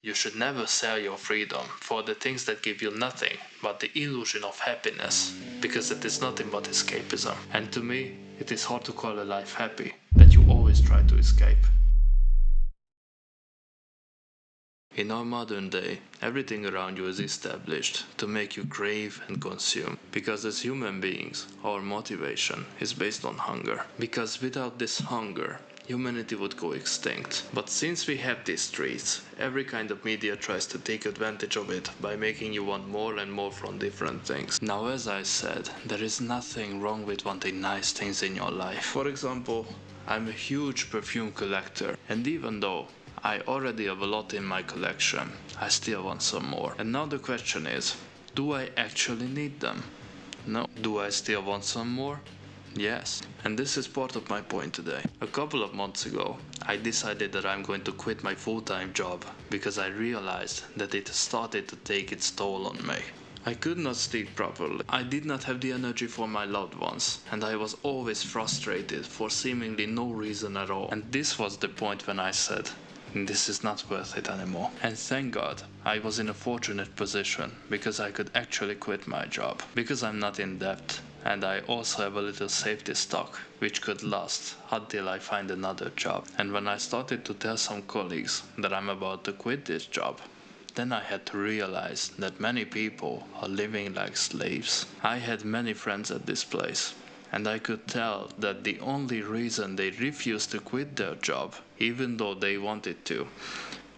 You should never sell your freedom for the things that give you nothing but the illusion of happiness, because it is nothing but escapism. And to me, it is hard to call a life happy that you always try to escape. In our modern day, everything around you is established to make you crave and consume, because as human beings, our motivation is based on hunger. Because without this hunger, humanity would go extinct. But since we have these streets, every kind of media tries to take advantage of it by making you want more and more from different things. Now, as I said, there is nothing wrong with wanting nice things in your life. For example, I'm a huge perfume collector, and even though I already have a lot in my collection, I still want some more. And now the question is, do I actually need them? No. Do I still want some more? Yes. And this is part of my point today. A couple of months ago, I decided that I'm going to quit my full-time job because I realized that it started to take its toll on me. I could not sleep properly. I did not have the energy for my loved ones, and I was always frustrated for seemingly no reason at all. And this was the point when I said, this is not worth it anymore. And thank God I was in a fortunate position because I could actually quit my job. Because I'm not in debt, and I also have a little safety stock which could last until I find another job. And when I started to tell some colleagues that I'm about to quit this job, then I had to realize that many people are living like slaves. I had many friends at this place, and I could tell that the only reason they refused to quit their job, even though they wanted to,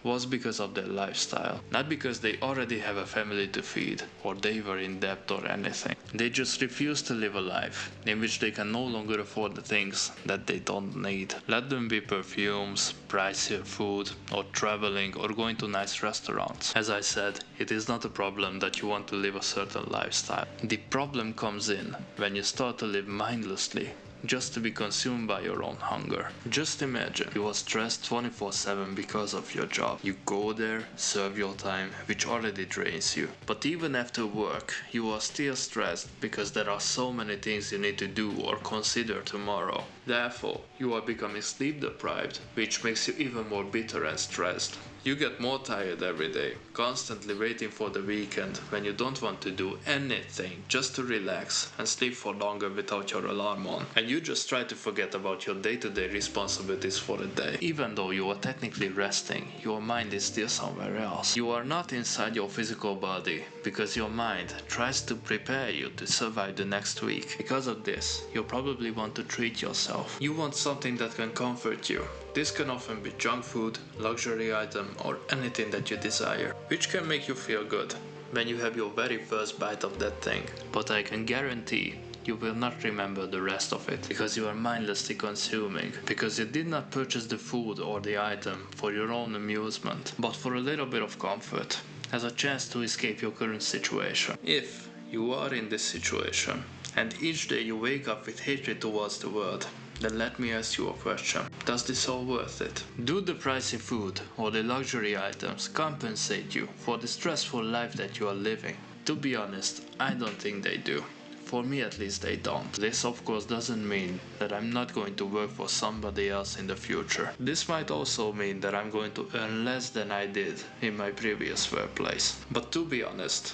was because of their lifestyle. Not because they already have a family to feed, or they were in debt or anything. They just refused to live a life in which they can no longer afford the things that they don't need. Let them be perfumes, pricier food, or traveling, or going to nice restaurants. As I said, it is not a problem that you want to live a certain lifestyle. The problem comes in when you start to live mindlessly, just to be consumed by your own hunger. Just imagine, you are stressed 24/7 because of your job. You go there, serve your time, which already drains you. But even after work, you are still stressed because there are so many things you need to do or consider tomorrow. Therefore, you are becoming sleep deprived, which makes you even more bitter and stressed. You get more tired every day, constantly waiting for the weekend when you don't want to do anything, just to relax and sleep for longer without your alarm on. And you just try to forget about your day-to-day responsibilities for the day. Even though you are technically resting, your mind is still somewhere else. You are not inside your physical body because your mind tries to prepare you to survive the next week. Because of this, you probably want to treat yourself. You want something that can comfort you. This can often be junk food, luxury item, or anything that you desire, which can make you feel good when you have your very first bite of that thing. But I can guarantee you will not remember the rest of it because you are mindlessly consuming, because you did not purchase the food or the item for your own amusement, but for a little bit of comfort, as a chance to escape your current situation. If you are in this situation, and each day you wake up with hatred towards the world, then let me ask you a question. Does this all worth it? Do the pricey food or the luxury items compensate you for the stressful life that you are living? To be honest, I don't think they do. For me at least they don't. This of course doesn't mean that I'm not going to work for somebody else in the future. This might also mean that I'm going to earn less than I did in my previous workplace. But to be honest,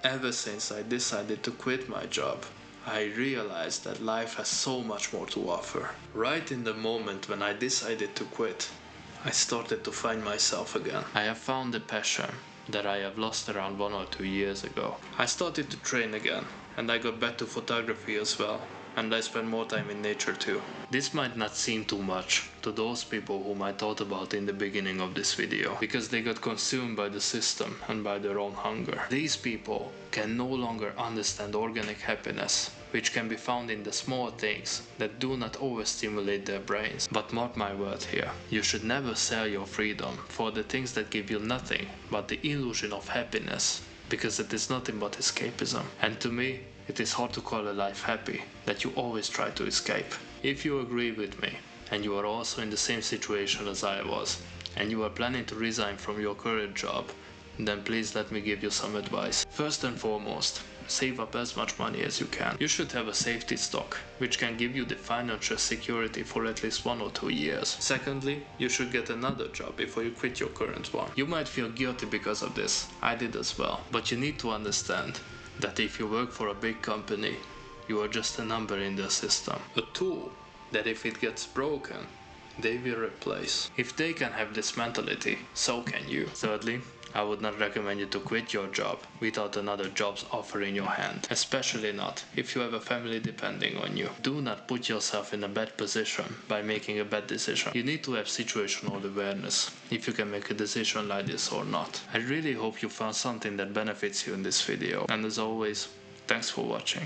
ever since I decided to quit my job, I realized that life has so much more to offer. Right in the moment when I decided to quit, I started to find myself again. I have found a passion that I have lost around 1 or 2 years ago. I started to train again, and I got back to photography as well, and I spend more time in nature too. This might not seem too much to those people whom I thought about in the beginning of this video, because they got consumed by the system and by their own hunger. These people can no longer understand organic happiness, which can be found in the small things that do not overstimulate their brains. But mark my word here, you should never sell your freedom for the things that give you nothing but the illusion of happiness, because it is nothing but escapism. And to me, it is hard to call a life happy that you always try to escape. If you agree with me, and you are also in the same situation as I was, and you are planning to resign from your current job, then please let me give you some advice. First and foremost, save up as much money as you can. You should have a safety stock, which can give you the financial security for at least 1 or 2 years. Secondly, you should get another job before you quit your current one. You might feel guilty because of this, I did as well, but you need to understand that if you work for a big company, you are just a number in the system. A tool that if it gets broken, they will replace. If they can have this mentality, so can you. Thirdly, I would not recommend you to quit your job without another job's offer in your hand, especially not if you have a family depending on you. Do not put yourself in a bad position by making a bad decision. You need to have situational awareness if you can make a decision like this or not. I really hope you found something that benefits you in this video, and as always, thanks for watching.